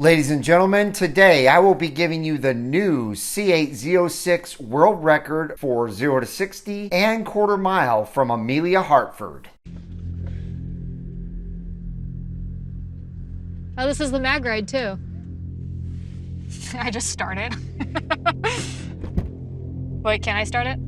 Ladies and gentlemen, today I will be giving you the new C8 Z06 world record for 0 to 60 and quarter mile from Amelia Hartford. Oh, this is the mag ride too. I just started. Wait, can I start it?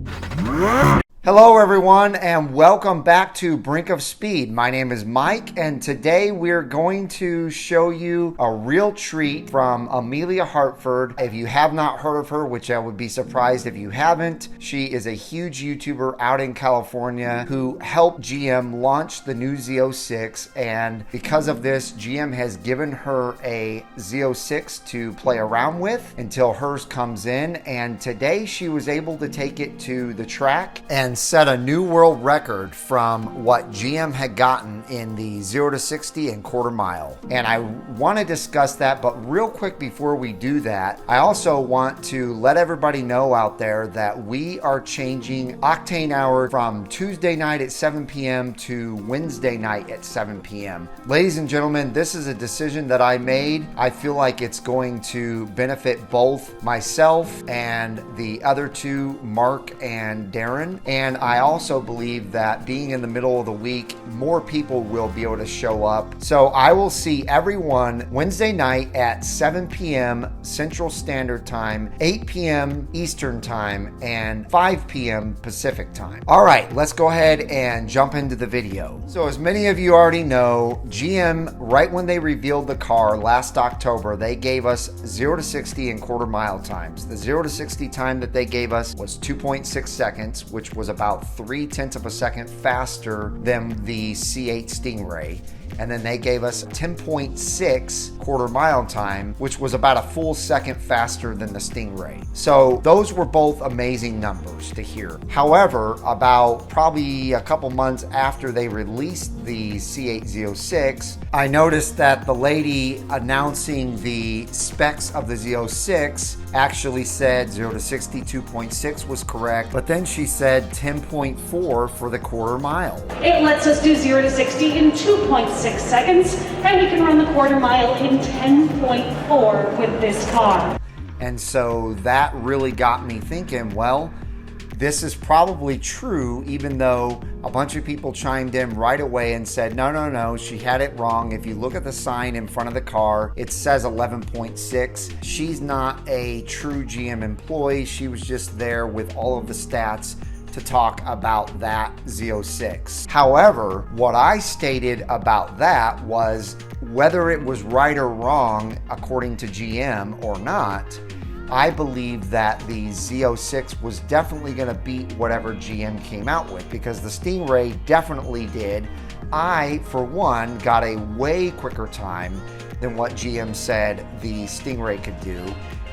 Hello everyone and welcome back to Brink of Speed. My name is Mike and today we're going to show you a real treat from Amelia Hartford. If you have not heard of her, which I would be surprised if you haven't, she is a huge YouTuber out in California who helped GM launch the new Z06, and because of this, GM has given her a Z06 to play around with until hers comes in, and today she was able to take it to the track and set a new world record from what GM had gotten in the 0 to 60 and quarter mile. And I want to discuss that, but real quick before we do that, I also want to let everybody know out there that we are changing Octane hour from Tuesday night at 7 p.m. to Wednesday night at 7 p.m. Ladies and gentlemen, this is a decision that I made. I feel like it's going to benefit both myself and the other two, Mark and Darren. And I also believe that being in the middle of the week, more people will be able to show up. So I will see everyone Wednesday night at 7 p.m. Central Standard Time, 8 p.m. Eastern Time, and 5 p.m. Pacific Time. All right, let's go ahead and jump into the video. So as many of you already know, GM, right when they revealed the car last October, they gave us 0 to 60 and quarter mile times. The 0 to 60 time that they gave us was 2.6 seconds, which was about 0.3 of a second faster than the C8 Stingray. And then they gave us 10.6 quarter mile time, which was about a full second faster than the Stingray. So those were both amazing numbers to hear. However, about probably a couple months after they released the C8 Z06, I noticed that the lady announcing the specs of the Z06 actually said 0 to 60 2.6 was correct, but then she said 10.4 for the quarter mile. It lets us do 0 to 60 in 2.6 seconds, and we can run the quarter mile in 10.4 with this car. And so that really got me thinking, well, this is probably true, even though a bunch of people chimed in right away and said, no, she had it wrong. If you look at the sign in front of the car, it says 11.6. She's not a true GM employee. She was just there with all of the stats to talk about that Z06. However, what I stated about that was whether it was right or wrong according to GM or not, I believe that the Z06 was definitely going to beat whatever GM came out with, because the Stingray definitely did. I, for one, got a way quicker time than what GM said the Stingray could do.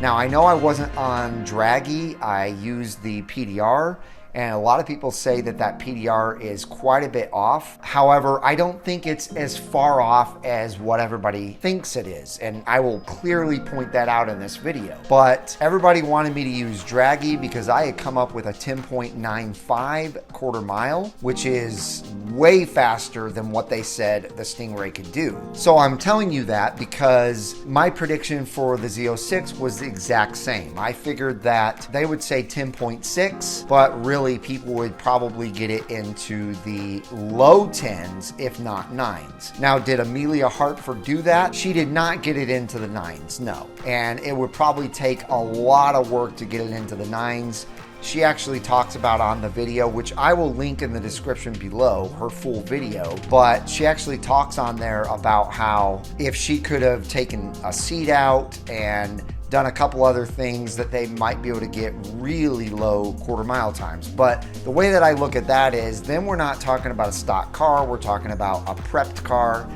Now, I know I wasn't on Draggy. I used the PDR, and a lot of people say that that PDR is quite a bit off. However, I don't think it's as far off as what everybody thinks it is, and I will clearly point that out in this video. But everybody wanted me to use Draggy because I had come up with a 10.95 quarter mile, which is way faster than what they said the Stingray could do. So I'm telling you that because my prediction for the Z06 was the exact same. I figured that they would say 10.6, but really people would probably get it into the low 10s, if not 9s. Now, did Amelia Hartford do that? She did not get it into the 9s, no. And it would probably take a lot of work to get it into the 9s. She actually talks about on the video, which I will link in the description below, her full video, but she actually talks on there about how if she could have taken a seat out and done a couple other things that they might be able to get really low quarter mile times. But the way that I look at that is then we're not talking about a stock car, we're talking about a prepped car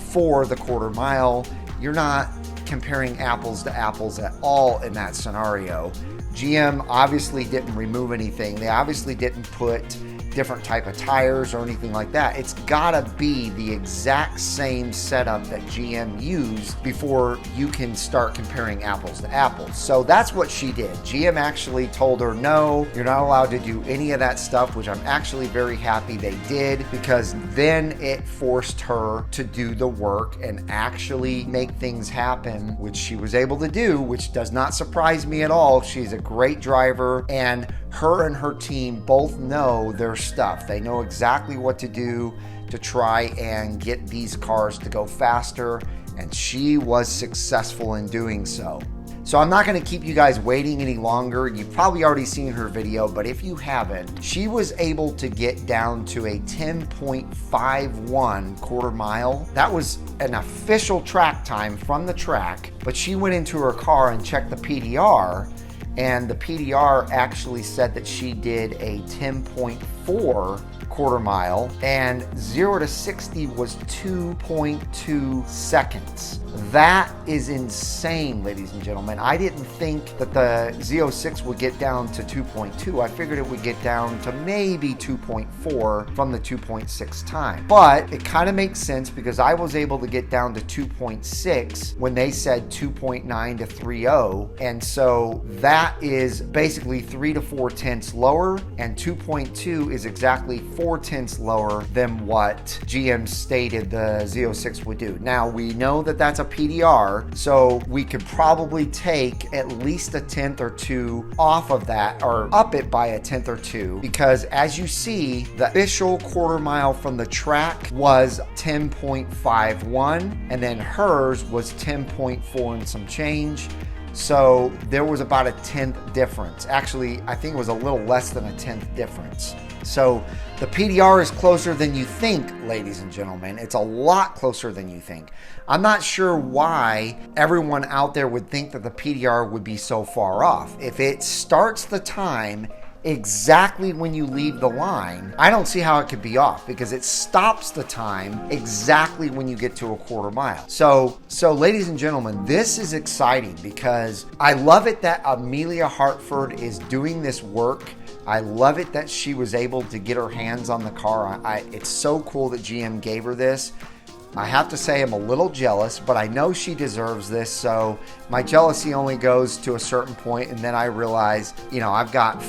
for the quarter mile. You're not comparing apples to apples at all in that scenario. GM obviously didn't remove anything. They obviously didn't put different type of tires or anything like that. It's gotta be the exact same setup that GM used before you can start comparing apples to apples. So that's what she did. GM actually told her, no, you're not allowed to do any of that stuff, which I'm actually very happy they did, because then it forced her to do the work and actually make things happen, which she was able to do, which does not surprise me at all. She's a great driver, and her team both know their stuff. They know exactly what to do to try and get these cars to go faster, and she was successful in doing so. So I'm not going to keep you guys waiting any longer. You've probably already seen her video, but if you haven't, she was able to get down to a 10.51 quarter mile. That was an official track time from the track, but she went into her car and checked the PDR, and the PDR actually said that she did a 10.4 quarter mile, and 0 to 60 was 2.2 seconds. That is insane, ladies and gentlemen. I didn't think that the Z06 would get down to 2.2. I figured it would get down to maybe 2.4 from the 2.6 time. But it kind of makes sense because I was able to get down to 2.6 when they said 2.9 to 3.0. And so that is basically 3 to 4 tenths lower, and 2.2 is exactly 4 tenths lower than what GM stated the Z06 would do. Now, we know that that's a PDR, so we could probably take at least a tenth or two off of that, or up it by a tenth or two, because as you see, the official quarter mile from the track was 10.51, and then hers was 10.4 and some change. So there was about a tenth difference. Actually, I think it was a little less than a tenth difference. So the PDR is closer than you think, ladies and gentlemen. It's a lot closer than you think. I'm not sure why everyone out there would think that the PDR would be so far off. If it starts the time exactly when you leave the line, I don't see how it could be off, because it stops the time exactly when you get to a quarter mile. So ladies and gentlemen, this is exciting because I love it that Amelia Hartford is doing this work. I love it that she was able to get her hands on the car. It's so cool that GM gave her this. I have to say I'm a little jealous, but I know she deserves this, so my jealousy only goes to a certain point, and then I realize, you know, I've got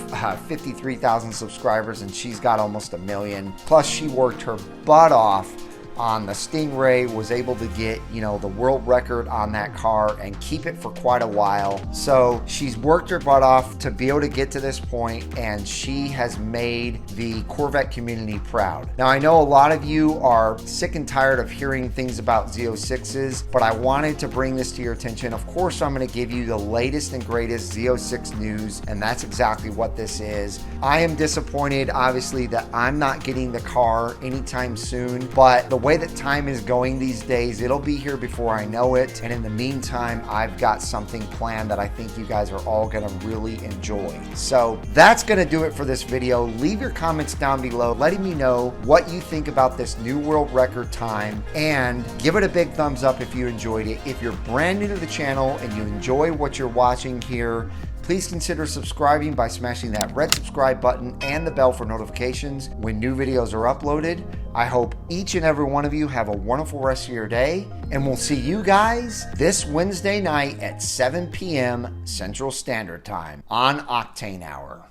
53,000 subscribers and she's got almost 1 million. Plus, she worked her butt off on the Stingray, was able to get, you know, the world record on that car and keep it for quite a while. So she's worked her butt off to be able to get to this point, and she has made the Corvette community proud. Now, I know a lot of you are sick and tired of hearing things about Z06s, but I wanted to bring this to your attention. Of course, I'm going to give you the latest and greatest Z06 news, and that's exactly what this is. I am disappointed, obviously, that I'm not getting the car anytime soon, but the way that time is going these days, it'll be here before I know it. And in the meantime, I've got something planned that I think you guys are all gonna really enjoy. So that's gonna do it for this video. Leave your comments down below, letting me know what you think about this new world record time, and give it a big thumbs up if you enjoyed it. If you're brand new to the channel and you enjoy what you're watching here, please consider subscribing by smashing that red subscribe button and the bell for notifications when new videos are uploaded. I hope each and every one of you have a wonderful rest of your day, and we'll see you guys this Wednesday night at 7 p.m. Central Standard Time on Octane Hour.